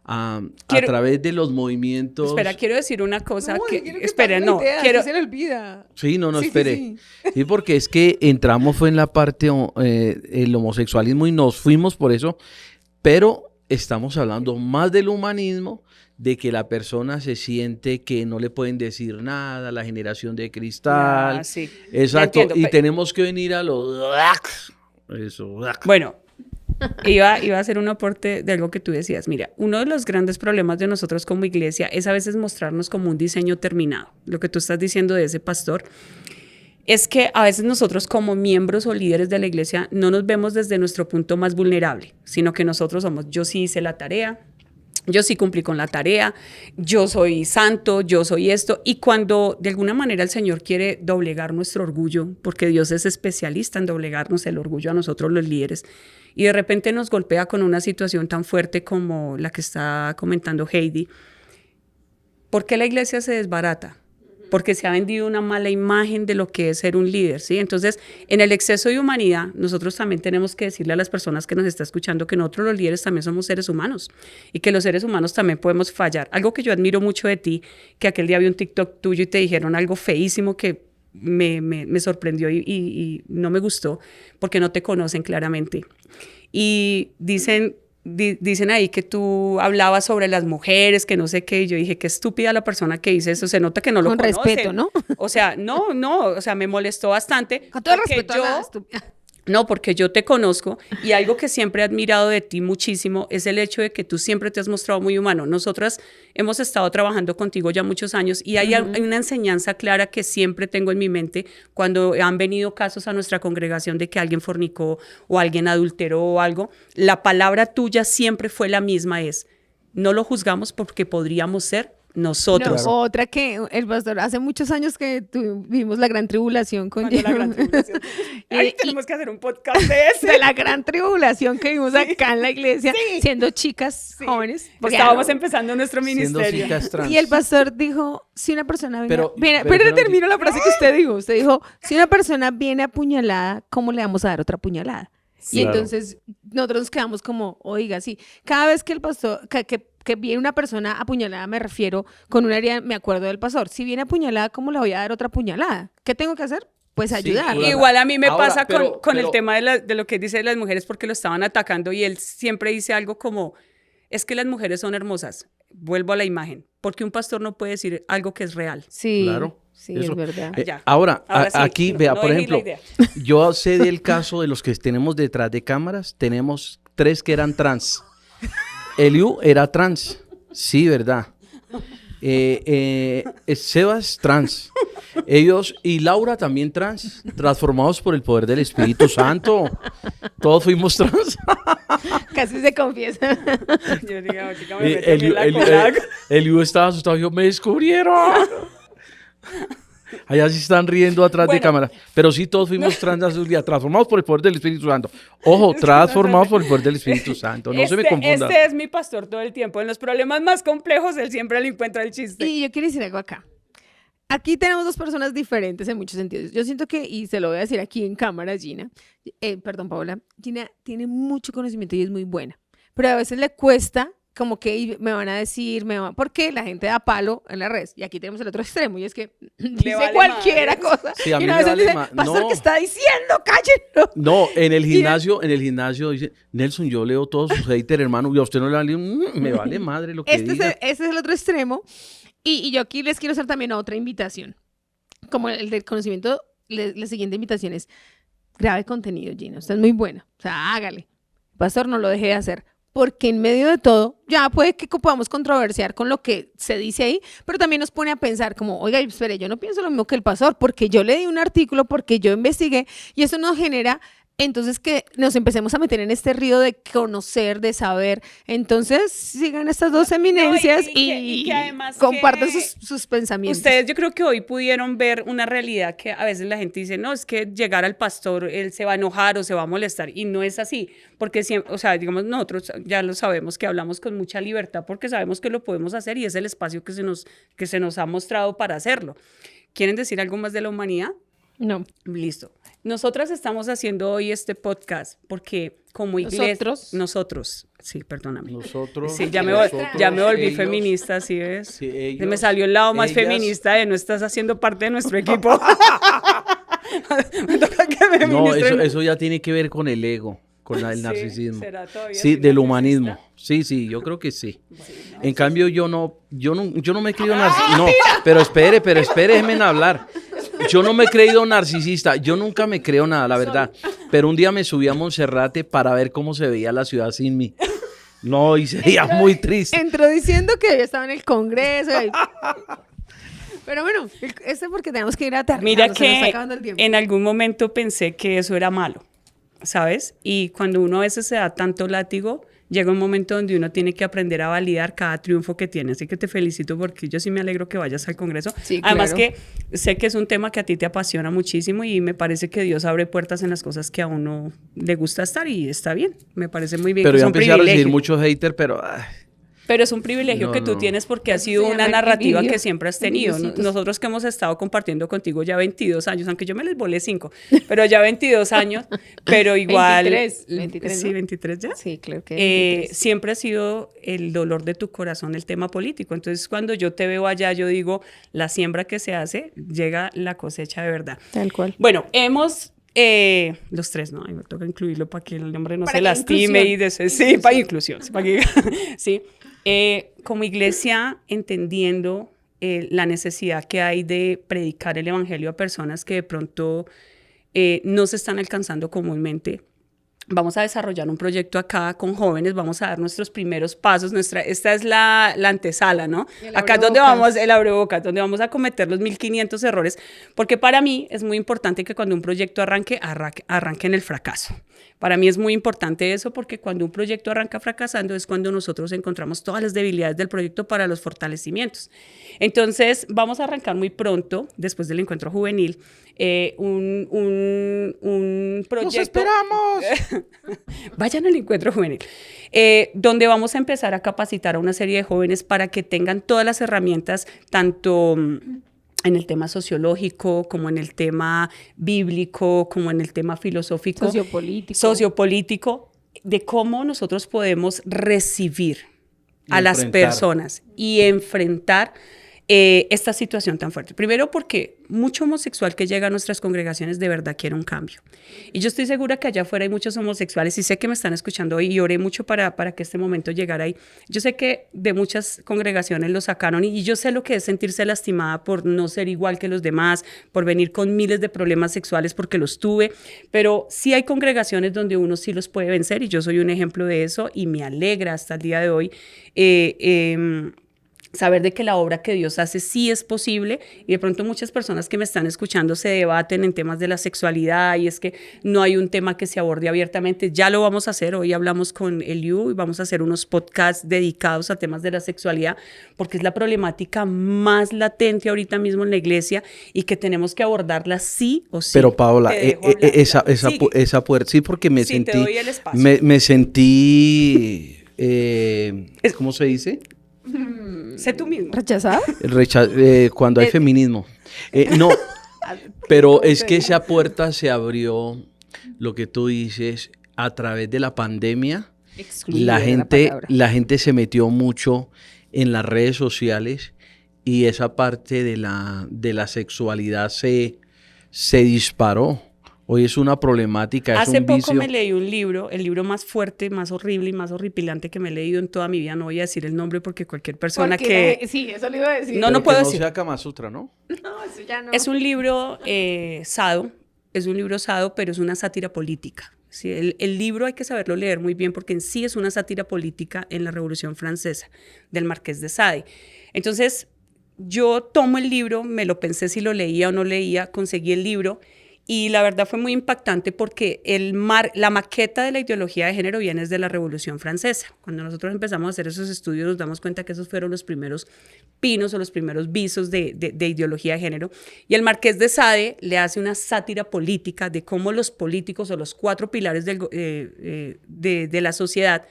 a través de los movimientos. Espera, quiero decir una cosa No, que... quiero que Espera, pase no, la idea, quiero... se le olvida. Sí, no, Sí, espere. sí. Sí, porque es que entramos fue en la parte el homosexualismo y nos fuimos por eso, pero estamos hablando más del humanismo, de que la persona se siente que no le pueden decir nada, la generación de cristal. Ah, sí. Exacto, Ya entiendo, y tenemos que venir a los... Eso. Bueno, iba a hacer un aporte de algo que tú decías. Mira, uno de los grandes problemas de nosotros como iglesia es a veces mostrarnos como un diseño terminado. Lo que tú estás diciendo de ese pastor es que a veces nosotros como miembros o líderes de la iglesia no nos vemos desde nuestro punto más vulnerable, sino que nosotros somos, yo sí hice la tarea, yo sí cumplí con la tarea, yo soy santo, yo soy esto. Y cuando de alguna manera el Señor quiere doblegar nuestro orgullo, porque Dios es especialista en doblegarnos el orgullo a nosotros los líderes, y de repente nos golpea con una situación tan fuerte como la que está comentando Heidi, ¿por qué la iglesia se desbarata? Porque se ha vendido una mala imagen de lo que es ser un líder, ¿sí? Entonces, en el exceso de humanidad, nosotros también tenemos que decirle a las personas que nos están escuchando que nosotros los líderes también somos seres humanos y que los seres humanos también podemos fallar. Algo que yo admiro mucho de ti, que aquel día vi un TikTok tuyo y te dijeron algo feísimo que me sorprendió y no me gustó porque no te conocen claramente. Y dicen ahí que tú hablabas sobre las mujeres, que no sé qué, y yo dije, qué estúpida la persona que dice eso, se nota que no lo conocen. Con respeto, ¿no? O sea, no, o sea, me molestó bastante. Con todo el porque respeto a la estúpida. No, porque yo te conozco y algo que siempre he admirado de ti muchísimo es el hecho de que tú siempre te has mostrado muy humano. Nosotras hemos estado trabajando contigo ya muchos años y hay una enseñanza clara que siempre tengo en mi mente cuando han venido casos a nuestra congregación de que alguien fornicó o alguien adulteró o algo. La palabra tuya siempre fue la misma, es no lo juzgamos porque podríamos ser nosotros. No, otra que el pastor, hace muchos años que tuvimos la gran tribulación con Cuando la gran tribulación. Ay, tenemos que hacer un podcast de ese. de la gran tribulación que vimos acá en la iglesia, siendo chicas jóvenes. porque Estábamos ya no- empezando nuestro Siendo ministerio. chicas trans. Y el pastor dijo, si una persona viene, Pero termino la frase que usted dijo. Usted dijo, si una persona viene apuñalada, ¿cómo le vamos a dar otra apuñalada? Y Claro. entonces nosotros nos quedamos como, oiga, sí, cada vez que el pastor, que viene una persona apuñalada, me refiero con una herida, me acuerdo del pastor, si viene apuñalada, ¿cómo le voy a dar otra apuñalada? ¿Qué tengo que hacer? Pues Sí, ayudar. claro. Igual a mí me Ahora, pasa pero- con el pero- tema de lo que dice las mujeres porque lo estaban atacando y él siempre dice algo como, es que las mujeres son hermosas. Vuelvo a la imagen, porque un pastor no puede decir algo que es real. Sí, Claro, sí, eso. es verdad. Ya. Ahora sí, aquí, no- vea, no por dejé la ejemplo, idea. yo sé del caso de los que tenemos detrás de cámaras, tenemos 3 que eran trans. Eliu era trans, sí, verdad. Sebas trans. Ellos y Laura también trans, transformados por el poder del Espíritu Santo. Todos fuimos trans. Casi se confiesa. Yo digo, chica, me mete bien la cola. Eliu estaba asustado, dijo, me descubrieron. Allá sí están riendo atrás de Bueno. cámara. Pero sí, todos fuimos transformados por el poder del Espíritu Santo. Ojo, transformados por el poder del Espíritu Santo. No se me confunda. Este es mi pastor todo el tiempo. En los problemas más complejos, él siempre le encuentra el chiste. Y yo quiero decir algo acá. Aquí tenemos dos personas diferentes en muchos sentidos. Yo siento que, y se lo voy a decir aquí en cámara, Gina, perdón, Paola, Gina tiene mucho conocimiento y es muy buena, pero a veces le cuesta como que me van a decir, porque la gente da palo en las redes. Y aquí tenemos el otro extremo, y es que dice vale cualquiera madre. cosa. Sí, a mí y una me vez vale dice, pastor, no. ¿qué está diciendo? ¡Cállenlo! No, en el gimnasio dice, Nelson, yo leo todos sus haters, hermano, y a usted no le vale, me vale madre lo que diga. Este es el otro extremo. Y yo aquí les quiero hacer también otra invitación. Como el del conocimiento, la siguiente invitación es, grabe contenido, Gina. Usted es muy buena. O sea, hágale. Pastor, no lo deje de hacer. Porque en medio de todo, ya puede que podamos controversiar con lo que se dice ahí, pero también nos pone a pensar como, oiga, espere, yo no pienso lo mismo que el pastor, porque yo leí un artículo, porque yo investigué, y eso nos genera Entonces que nos empecemos a meter en este río de conocer, de saber. Entonces sigan estas dos eminencias y que además compartan que sus pensamientos. Ustedes yo creo que hoy pudieron ver una realidad que a veces la gente dice, no, es que llegar al pastor, él se va a enojar o se va a molestar, y no es así, porque siempre, o sea, digamos, nosotros ya lo sabemos, que hablamos con mucha libertad porque sabemos que lo podemos hacer y es el espacio que se nos ha mostrado para hacerlo. ¿Quieren decir algo más de la humanidad? No. Listo. Nosotras estamos haciendo hoy este podcast porque como iglesia... Nosotros. Sí, perdóname. Nosotros. Sí, ya me volví ellos, feminista, ¿sí ves? Sí, ellos, Se me salió el lado más ellas. feminista de no estás haciendo parte de nuestro equipo. Me toca que me No, ministren. eso ya tiene que ver con el ego, con el Sí, narcisismo. ¿será todavía Sí, así del narcisista? humanismo. Sí, yo creo que sí. En cambio, yo no me he creído narcisista. No, pero espere, déjenme hablar. Yo no me he creído narcisista. Yo nunca me creo nada, la verdad. Pero un día me subí a Monserrate para ver cómo se veía la ciudad sin mí. No, y sería muy triste. Entró diciendo que estaba en el Congreso. Pero bueno, porque tenemos que ir a aterrizar. Mira se nos está que acabando el tiempo. en algún momento pensé que eso era malo, ¿sabes? Y cuando uno a veces se da tanto látigo, llega un momento donde uno tiene que aprender a validar cada triunfo que tiene. Así que te felicito porque yo sí me alegro que vayas al Congreso. Sí, Además claro. que sé que es un tema que a ti te apasiona muchísimo y me parece que Dios abre puertas en las cosas que a uno le gusta estar y está bien. Me parece muy bien. Pero que es yo un empecé a recibir privilegio. muchos haters, pero... Pero es un privilegio No, que tú no. tienes porque ha Eso sido se una llama narrativa equilibrio. que siempre has tenido. Nosotros que hemos estado compartiendo contigo ya 22 años, aunque yo me les volé 5, pero ya 22 años, pero igual... 23, Sí, ¿no? 23 ya. Sí, creo que 23. Siempre ha sido el dolor de tu corazón el tema político. Entonces, cuando yo te veo allá, yo digo, la siembra que se hace, llega la cosecha de verdad. Tal cual. Bueno, los tres, ¿no? Ahí me toca incluirlo para que el hombre no Para se que lastime inclusión. sí, para inclusión. Sí. Como iglesia, entendiendo la necesidad que hay de predicar el evangelio a personas que de pronto no se están alcanzando comúnmente. Vamos a desarrollar un proyecto acá con jóvenes, vamos a dar nuestros primeros pasos. Esta es la antesala, ¿no? Acá es donde vamos, el abrebocas, donde vamos a cometer los 1500 errores, porque para mí es muy importante que cuando un proyecto arranque en el fracaso. Para mí es muy importante eso porque cuando un proyecto arranca fracasando es cuando nosotros encontramos todas las debilidades del proyecto para los fortalecimientos. Entonces, vamos a arrancar muy pronto, después del encuentro juvenil, un proyecto... ¡Nos esperamos! Vayan al encuentro juvenil, donde vamos a empezar a capacitar a una serie de jóvenes para que tengan todas las herramientas, tanto en el tema sociológico, como en el tema bíblico, como en el tema filosófico, sociopolítico, de cómo nosotros podemos recibir a las personas y enfrentar esta situación tan fuerte. Primero porque mucho homosexual que llega a nuestras congregaciones de verdad quiere un cambio. Y yo estoy segura que allá afuera hay muchos homosexuales y sé que me están escuchando hoy y oré mucho para que este momento llegara ahí. Yo sé que de muchas congregaciones lo sacaron y yo sé lo que es sentirse lastimada por no ser igual que los demás, por venir con miles de problemas sexuales porque los tuve, pero sí hay congregaciones donde uno sí los puede vencer y yo soy un ejemplo de eso y me alegra hasta el día de hoy saber de que la obra que Dios hace sí es posible y de pronto muchas personas que me están escuchando se debaten en temas de la sexualidad y es que no hay un tema que se aborde abiertamente. Ya lo vamos a hacer, hoy hablamos con Eliu y vamos a hacer unos podcasts dedicados a temas de la sexualidad porque es la problemática más latente ahorita mismo en la iglesia y que tenemos que abordarla sí o sí. Pero Paola, esa puerta, sí, porque me sentí... Te doy el espacio. Me sentí... ¿cómo se dice? Sé tú mismo. ¿Rechazada? Cuando hay feminismo. No, pero es que esa puerta se abrió, lo que tú dices, a través de la pandemia. La gente se metió mucho en las redes sociales y esa parte de la sexualidad se disparó. Hoy es una problemática, es un vicio. Hace poco me leí un libro, el libro más fuerte, más horrible y más horripilante que me he leído en toda mi vida. No voy a decir el nombre porque cualquier persona Sí, eso le iba a decir. No puedo decir. No sea Kama Sutra, ¿no? No, eso ya no. Es un libro sado, pero es una sátira política. Sí, el libro hay que saberlo leer muy bien porque en sí es una sátira política en la Revolución Francesa del Marqués de Sade. Entonces, yo tomo el libro, me lo pensé si lo leía o no leía, conseguí el libro Y la verdad fue muy impactante porque la maqueta de la ideología de género viene desde la Revolución Francesa. Cuando nosotros empezamos a hacer esos estudios nos damos cuenta que esos fueron los primeros pinos o los primeros visos de ideología de género. Y el Marqués de Sade le hace una sátira política de cómo los políticos o los 4 pilares de la sociedad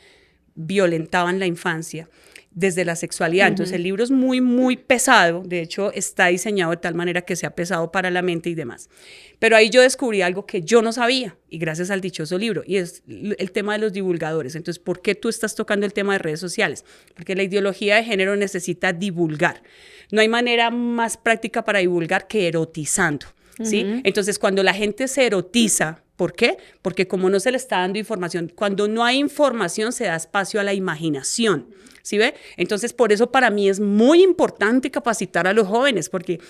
violentaban la infancia desde la sexualidad. Entonces el libro es muy, muy pesado. De hecho, está diseñado de tal manera que sea pesado para la mente y demás. Pero ahí yo descubrí algo que yo no sabía, y gracias al dichoso libro, y es el tema de los divulgadores. Entonces, ¿por qué tú estás tocando el tema de redes sociales? Porque la ideología de género necesita divulgar. No hay manera más práctica para divulgar que erotizando, ¿sí? Entonces, cuando la gente se erotiza, ¿por qué? Porque como no se le está dando información, cuando no hay información se da espacio a la imaginación, ¿sí ve? Entonces, por eso para mí es muy importante capacitar a los jóvenes, porque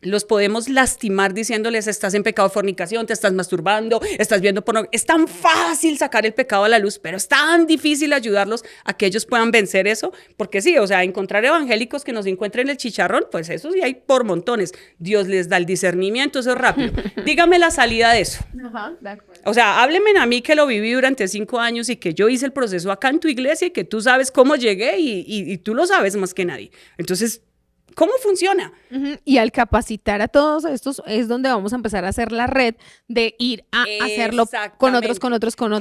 los podemos lastimar diciéndoles estás en pecado de fornicación, te estás masturbando, estás viendo porno. Es tan fácil sacar el pecado a la luz, pero es tan difícil ayudarlos a que ellos puedan vencer eso, porque sí, o sea, encontrar evangélicos que nos encuentren el chicharrón, pues eso sí hay por montones. Dios les da el discernimiento, eso es rápido. Dígame la salida de eso. Ajá, de acuerdo. O sea, hábleme a mí que lo viví durante 5 años y que yo hice el proceso acá en tu iglesia y que tú sabes cómo llegué y tú lo sabes más que nadie. Entonces, ¿cómo funciona? Y al capacitar a todos estos es donde vamos a empezar a hacer la red de ir a hacerlo con otros.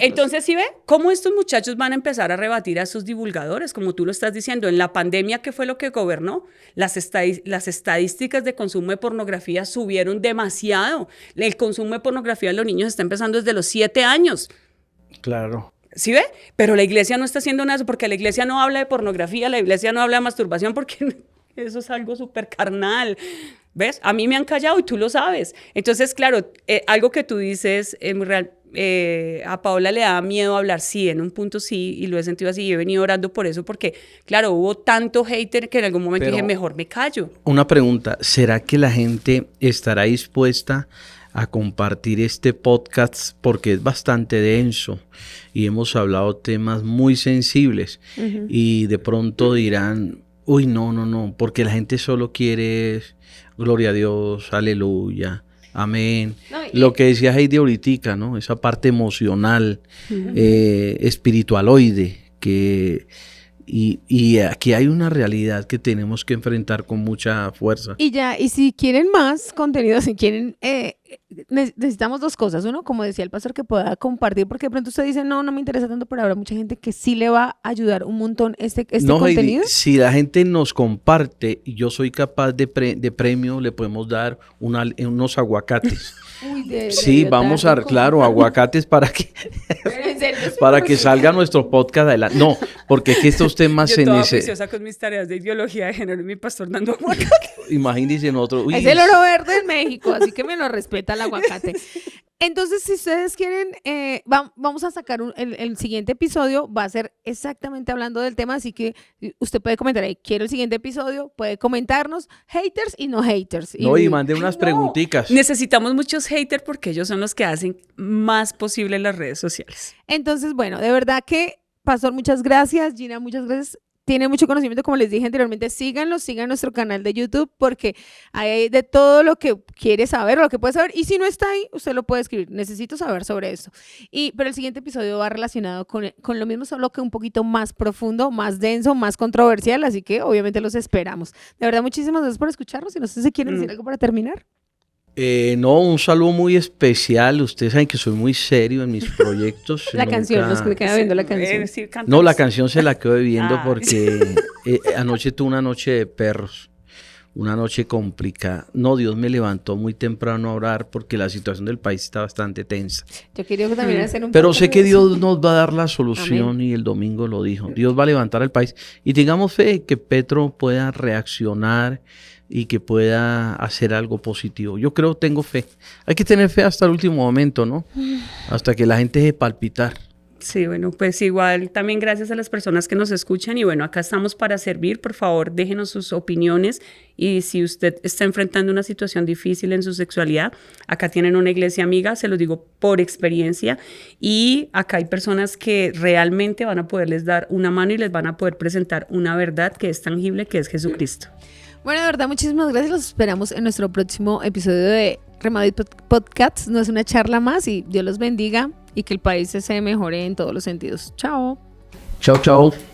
Entonces, ¿sí ve? ¿Cómo estos muchachos van a empezar a rebatir a esos divulgadores? Como tú lo estás diciendo, en la pandemia, ¿qué fue lo que gobernó? Las estadísticas de consumo de pornografía subieron demasiado. El consumo de pornografía de los niños está empezando desde los 7 años. Claro. ¿Sí ve? Pero la iglesia no está haciendo nada, porque la iglesia no habla de pornografía, la iglesia no habla de masturbación, porque eso es algo súper carnal, ¿ves? A mí me han callado y tú lo sabes. Entonces, claro, algo que tú dices es muy real. A Paola le da miedo hablar, sí, en un punto sí, y lo he sentido así, y he venido orando por eso, porque, claro, hubo tanto hater que en algún momento dije, mejor me callo. Una pregunta, ¿será que la gente estará dispuesta a compartir este podcast? Porque es bastante denso y hemos hablado temas muy sensibles y de pronto dirán, uy, no, porque la gente solo quiere gloria a Dios, aleluya, amén. No, lo que decía Heidi ahorita, ¿no? Esa parte emocional, espiritualoide, y aquí hay una realidad que tenemos que enfrentar con mucha fuerza. Y si quieren más contenido, si quieren, necesitamos 2 cosas. Uno, como decía el pastor, que pueda compartir, porque de pronto usted dice, no me interesa tanto, pero habrá mucha gente que sí le va a ayudar un montón este contenido. Heidi, si la gente nos comparte, yo soy capaz de premio, le podemos dar unos aguacates. Uy, sí, vamos a, claro, aguacates para que para que salga nuestro podcast adelante. No, porque que estos temas se necesitan. Yo toda preciosa con mis tareas de ideología de género y mi pastor dando aguacates. Imagínense nosotros. Es el oro verde en México, así que me lo respeta el aguacate. Entonces, si ustedes quieren, vamos a sacar el siguiente episodio, va a ser exactamente hablando del tema, así que usted puede comentar ahí, quiero el siguiente episodio, puede comentarnos, haters y no haters. Y mande unas preguntitas. Necesitamos muchos haters porque ellos son los que hacen más posible las redes sociales. Entonces, bueno, de verdad que, Pastor, muchas gracias, Gina, muchas gracias. Tiene mucho conocimiento, como les dije anteriormente, sigan nuestro canal de YouTube porque hay de todo lo que quiere saber, lo que puede saber, y si no está ahí, usted lo puede escribir, necesito saber sobre esto. Pero el siguiente episodio va relacionado con lo mismo, solo que un poquito más profundo, más denso, más controversial, así que obviamente los esperamos. De verdad, muchísimas gracias por escucharnos, y no sé si quieren decir algo para terminar. No, un saludo muy especial. Ustedes saben que soy muy serio en mis proyectos. La canción, nos queda viendo la canción. No, la canción se la quedo viendo porque anoche tuve una noche de perros, una noche complicada. No, Dios me levantó muy temprano a orar porque la situación del país está bastante tensa. Yo quería también hacer un Pero sé que Dios nos va a dar la solución. Amén. Y el domingo lo dijo. Dios va a levantar al país y tengamos fe que Petro pueda reaccionar y que pueda hacer algo positivo. Yo tengo fe. Hay que tener fe hasta el último momento, ¿no? Hasta que la gente deje palpitar. Sí, bueno, pues igual también gracias a las personas que nos escuchan y bueno, acá estamos para servir. Por favor, déjenos sus opiniones y si usted está enfrentando una situación difícil en su sexualidad, acá tienen una iglesia amiga, se los digo por experiencia, y acá hay personas que realmente van a poderles dar una mano y les van a poder presentar una verdad que es tangible, que es Jesucristo. Bueno, de verdad, muchísimas gracias. Los esperamos en nuestro próximo episodio de Remadit Podcast no es una charla más y Dios los bendiga y que el país se mejore en todos los sentidos. Chao. Chao, chao.